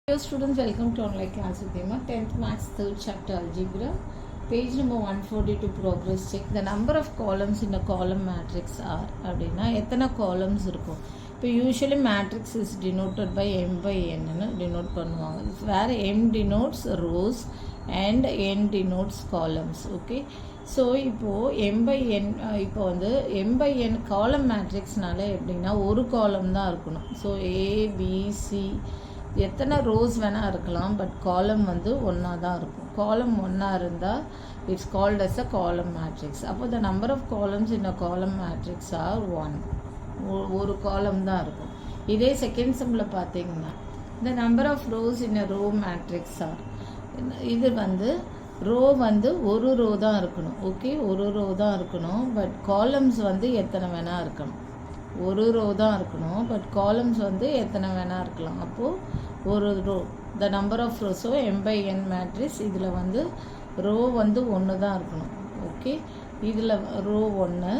Hello students, welcome to online class with Emma. 10th Maths 3rd chapter Algebra. Page number 142 progress check. The number of columns in a column matrix are அப்படின்னா எத்தனை columns இருக்கும். இப்போ usually matrix is denoted by m by n ன்னு denote பண்ணுவாங்க. Where m denotes rows and n denotes columns. Okay. So இப்போது m by n இப்போ வந்து m by n column matrixனால எப்படின்னா ஒரு காலம் தான் இருக்கணும். ஸோ a b c எத்தனை ரோஸ் வேணால் இருக்கலாம், பட் காலம் வந்து ஒன்றா தான் இருக்கும். காலம் ஒன்றா இருந்தால் it's called as a column matrix. அப்போ the number of columns in a column matrix are 1. ஒரு காலம் தான் இருக்கும். இதே செகண்ட் சம்மில் பார்த்தீங்கன்னா the number of rows in a row matrix are, இது வந்து ரோ வந்து ஒரு ரோ தான் இருக்கணும். ஓகே, ஒரு ரோ தான் இருக்கணும், பட் காலம்ஸ் வந்து எத்தனை வேணால் இருக்கணும். ஒரு ரோ தான் இருக்கணும், பட் காலம்ஸ் வந்து எத்தனை வேணால் இருக்கலாம். அப்போது ஒரு row the number of row, so m by n matrix. இதில் வந்து ரோ வந்து ஒன்று தான் இருக்கணும். ஓகே, இதில் ரோ ஒன்று,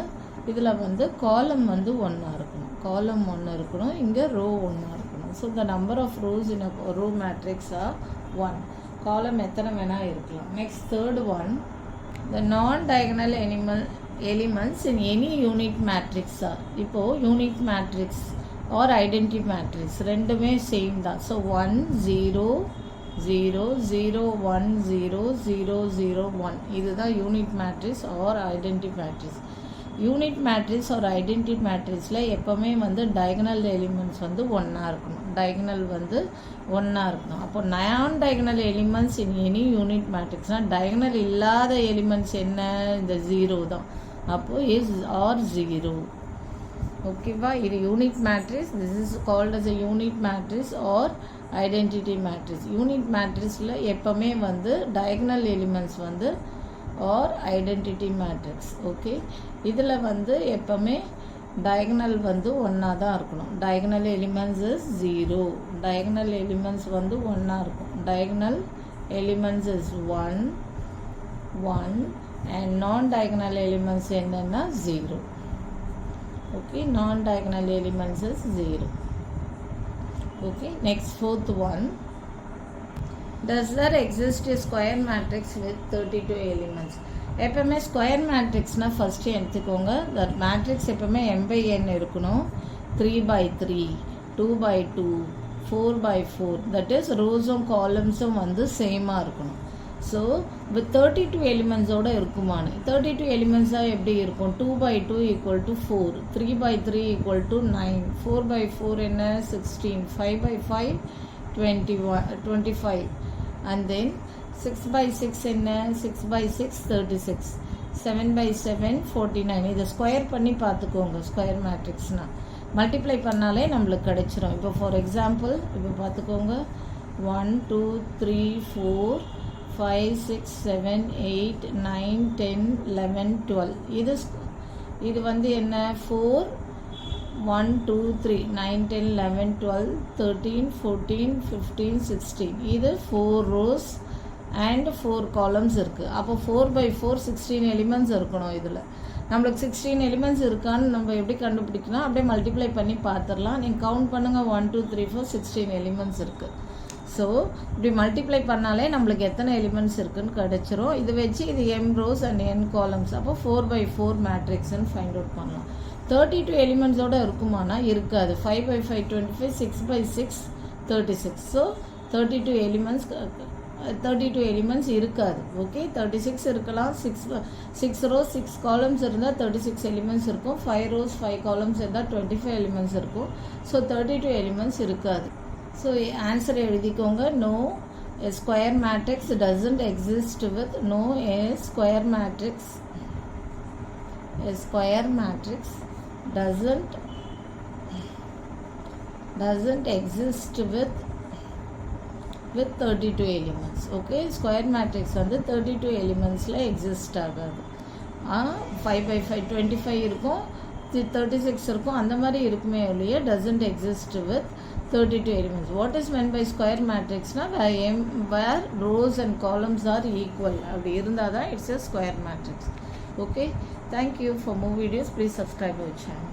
இதில் வந்து காலம் வந்து ஒன்றா இருக்கணும். காலம் ஒன்று இருக்கணும், இங்கே ரோ ஒன்றா இருக்கணும். So the number of rows in a row matrix are 1. Column எத்தனை வேணால் இருக்கலாம். Next third one, the non diagonal elements in any unit matrix are. இப்போது unit matrix or identity matrix ரெண்டுமே சேம் தான். ஸோ 1 0 0 0 1 0 0 0 1 இதுதான் unit matrix or identity matrix. Unit matrix or identity மேட்ரிக்ஸில் எப்போவுமே வந்து டயகனல் எலிமெண்ட்ஸ் வந்து ஒன்றா இருக்கணும். டயகனல் வந்து ஒன்றா இருக்கணும். அப்போ நான் diagonal elements in any unit மேட்ரிக்ஸ்னால் டயகனல் இல்லாத எலிமெண்ட்ஸ் என்ன, இந்த 0 தான். அப்போது இஸ் ஆர் 0. ஓகேவா, இது unit matrix. This is called as a unit matrix or identity matrix. Unit மேட்ரிக்ஸில் எப்போவுமே வந்து டயகனல் எலிமெண்ட்ஸ் வந்து ஆர் ஐடென்டிட்டி மேட்ரிக்ஸ். ஓகே, இதில் வந்து எப்போவுமே டயகனல் வந்து ஒன்றா தான் இருக்கணும். Diagonal elements is 0. Diagonal elements வந்து ஒன்றா இருக்கும். Diagonal elements is 1 1 and non-diagonal elements என்னன்னா 0. okay, non-diagonal elements is 0. okay, next fourth one, does there exist a square matrix with 32 elements? எப்பவுமே ஸ்கொயர் மேட்ரிக்ஸ்னால் ஃபஸ்ட்டு எடுத்துக்கோங்க. தட் மேட்ரிக்ஸ் எப்பவுமே m by n இருக்கணும். 3 by 3 2 by 2 4 by 4, that is ரோஸும் காலம்ஸும் வந்து சேமாக இருக்கணும். So with 32 எலிமெண்ட்ஸோடு இருக்குமானு 32 எலிமெண்ட்ஸாக எப்படி இருக்கும். 2 by 2 equal to 4, 3 by 3 equal to 9, 4 by 4 என்ன 16, 5 by 5 25, and then 6 by 6 என்ன 6 by 6 36, 7 by 7 49. இதை ஸ்கொயர் பண்ணி பார்த்துக்கோங்க. ஸ்கொயர் மேட்ரிக்ஸ்னால் மல்டிப்ளை பண்ணாலே நம்மளுக்கு கிடைச்சிரும். இப்போ ஃபார் எக்ஸாம்பிள் இப்போ பார்த்துக்கோங்க, 1 2 3 4 5 6 7 8 9 10 11 12. இது வந்து என்ன 4 1 2 3 9 10 11 12 13 14 15 16. இது 4 rows and 4 columns இருக்குது. அப்போ 4 by 4 16 எலிமெண்ட்ஸ் இருக்கணும். இதில் நம்மளுக்கு 16 எலிமெண்ட்ஸ் இருக்கான்னு நம்ம எப்படி கண்டுபிடிக்கணும், அப்படியே மல்டிப்ளை பண்ணி பார்த்துடலாம். நீங்கள் கவுண்ட் பண்ணுங்கள், 1 2 3 4 16 எலிமெண்ட்ஸ் இருக்குது. ஸோ இப்படி மல்டிப்ளை பண்ணாலே நம்மளுக்கு எத்தனை எலிமெண்ட்ஸ் இருக்குதுன்னு கிடச்சிரும். இது வச்சு இது m rows and n columns. அப்போ 4 by 4 மேட்ரிக்ஸ்ன்னு ஃபைண்ட் அவுட் பண்ணலாம். 32 எலிமெண்ட்ஸோடு இருக்குமானா இருக்காது. 5 by 5 25, 6 by 6 36. ஸோ 32 எலிமெண்ட்ஸ் இருக்காது. ஓகே, 36 இருக்கலாம். 6 rows 6 columns இருந்தால் 36 எலிமெண்ட்ஸ் இருக்கும். 5 rows 5 columns இருந்தால் 25 எலிமெண்ட்ஸ் இருக்கும். ஸோ 32 எலிமெண்ட்ஸ் இருக்காது. ஸோ ஆன்சர் எழுதிக்கோங்க. No, a square matrix doesn't exist with no a square matrix doesn't exist with 32 elements. Okay, square matrix வந்து 32 எலிமெண்ட்ஸில் exist ஆகாது. 5 by 5 25 இருக்கும், 36 இருக்கும், அந்த மாதிரி இருக்குமே ஒழிய doesn't exist with 32 elements. What is meant by square matrix? Where rows and columns are equal. அப்படி இருந்தால் தான் it's a square matrix. Okay, thank you. For more videos please subscribe our channel.